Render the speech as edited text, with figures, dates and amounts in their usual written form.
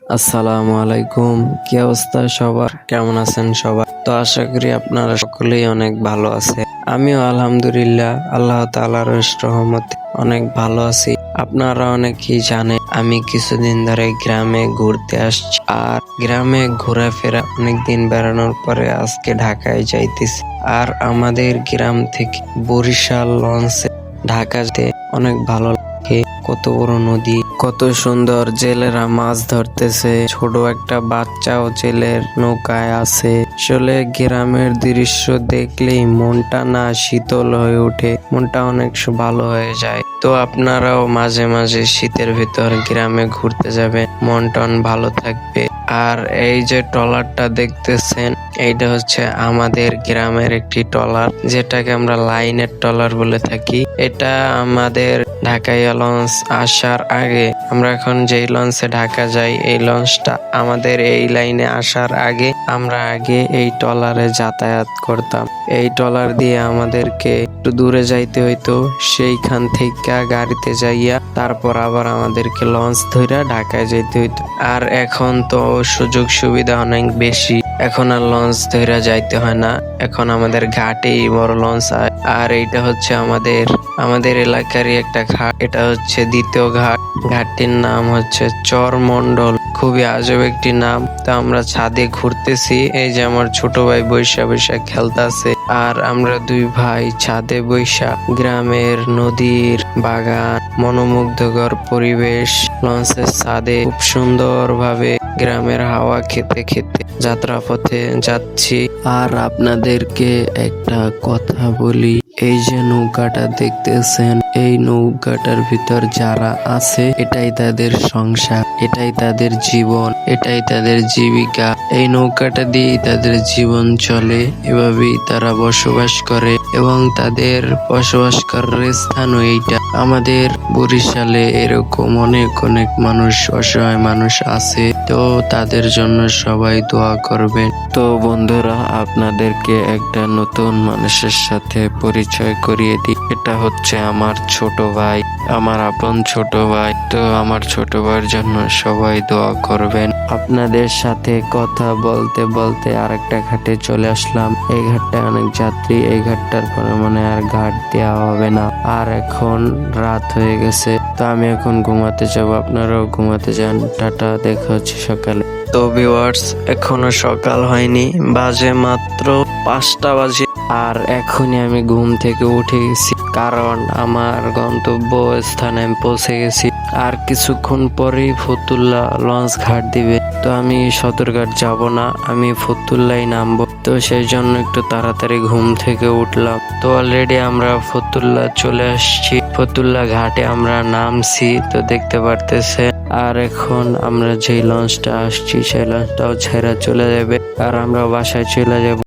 আসসালামু আলাইকুম। কি অবস্থা সবার? কেমন আছেন সবাই? তো আশা করি আপনারা সকলেই অনেক ভালো আছে। আমিও আলহামদুলিল্লাহ আল্লাহ তাআলার রহমতে অনেক ভালো আছি। আপনারা অনেকেই জানেন আমি কিছুদিন ধরে গ্রামে ঘুরতে আসছি, আর গ্রামে ঘোরাফেরা অনেকদিন বেড়ানোর পরে আজকে ঢাকায় যাইতেছি। আর আমাদের গ্রাম থেকে বরিশাল লঞ্চে ঢাকা যেতে অনেক ভালো লাগে। কত বড় নদী, কত সুন্দর, জেলেরা মাছ ধরতেছে, ছোট একটা বাচ্চাও জেলের নৌকায় আছে। আসলে গ্রামের দৃশ্য দেখলেই মনটা না শীতল হয়ে ওঠে, মনটা অনেক ভালো হয়ে যায়। তো আপনারাও মাঝে মাঝে শীতের ভিতর গ্রামে ঘুরতে যাবেন, মন টন ভালো থাকবে। আর এই যে ট্রলারটা দেখতেছেন, এইটা হচ্ছে আমাদের গ্রামের একটি ট্রলার, যেটাকে আমরা লাইনের ট্রলার বলে থাকি। এটা আমাদের ঢাকাইয়া লঞ্চ আসার আগে, আমরা এখন যেই লঞ্চে ঢাকা যাই, এই লঞ্চটা আমাদের এই লাইনে আসার আগে আমরা আগে এই ট্রলারে যাতায়াত করতাম। এই ট্রলার দিয়ে আমাদেরকে একটু দূরে যাইতে হইতো, সেইখান থেকে গাড়িতে যাইয়া তারপর আবার আমাদেরকে লঞ্চ ধইরা ঢাকায় যাইতে হইতো। আর এখন তো সুযোগ সুবিধা অনেক বেশি, এখন আর লঞ্চ ধইরা যাইতে হয় না, এখন আমাদের ঘাটেই বড় লঞ্চ হয়। আর এইটা হচ্ছে আমাদের এলাকারই একটা ঘাট, এটা হচ্ছে দ্বিতীয় ঘাট। ঘাটটির নাম হচ্ছে চরমন্ডল, খুবই আজব একটি নাম। তো আমরা ছাদে ঘুরতেছি, এই যে আমার ছোট ভাই বৈশা বৈশা খেলতেছে, আর আমরা দুই ভাই ছাদে বৈশা গ্রামের নদীর বাগান, মনোমুগ্ধকর পরিবেশ, লঞ্চের ছাদে খুব সুন্দর ভাবে গ্রামের হাওয়া খেতে খেতে যাত্রাপথে যাচ্ছি। আর আপনাদেরকে একটা কথা বলি, এই যে নৌকাটা দেখতেছেন, এই নৌকাটার ভিতর যারা আছে এটাই তাদের সংসার, এটাই তাদের জীবন, এটাই তাদের জীবিকা। এই নৌকাটা দিয়েই তাদের জীবন চলে, এভাবেই তারা বসবাস করে এবং তাদের বসবাস করার স্থানও এইটা। আমাদের বরিশালে এরকম অনেক অনেক মানুষ, অসহায় মানুষ আছে, তো তাদের জন্য সবাই দোয়া করবেন। তো বন্ধুরা, আপনাদেরকে একটা নতুন মানুষের সাথে পরিচয় করিয়ে দিই। এটা হচ্ছে আমার ছোট ভাই, আমার আপন ছোট ভাই। তো আমার ছোট ভাইয়ের জন্য সবাই দোয়া করবেন। আপনাদের সাথে কথা বলতে বলতে আরেকটা ঘাটে চলে আসলাম। এই ঘাটটায় অনেক যাত্রী, এই ঘাটটার পরে মনে আর ঘাট দেওয়া হবে না। আর এখন রাত হয়ে গেছে, তো আমি এখন ঘুমাতে যাব, আপনারাও ঘুমাতে যান। টাটা, দেখা হচ্ছে সকালে। তো ভিউয়ার্স, এখনো সকাল হয়নি, বাজে মাত্র 5টা বাজে। আর এখনই আমি ঘুম থেকে উঠে গেছি, কারণ আমার গন্তব্য স্থানে আমি পৌঁছে গেছি। আর কিছুক্ষণ পরেই ফতুল্লা লঞ্চ ঘাট দিবে, তো আমি সদরঘাট যাব না, আমি ফতুল্লাই নামবো। তো সেই জন্য একটু তাড়াতাড়ি ঘুম থেকে উঠলাম। তো অলরেডি আমরা ফতুল্লা চলে আসছি, ফতুল্লা ঘাটে আমরা নামছি, তো দেখতে পারতেছে। আর এখন আমরা যেই লঞ্চটা আসছি সেই লঞ্চটাও ছেড়ে চলে যাবে, আর আমরা বাসায় চলে যাব।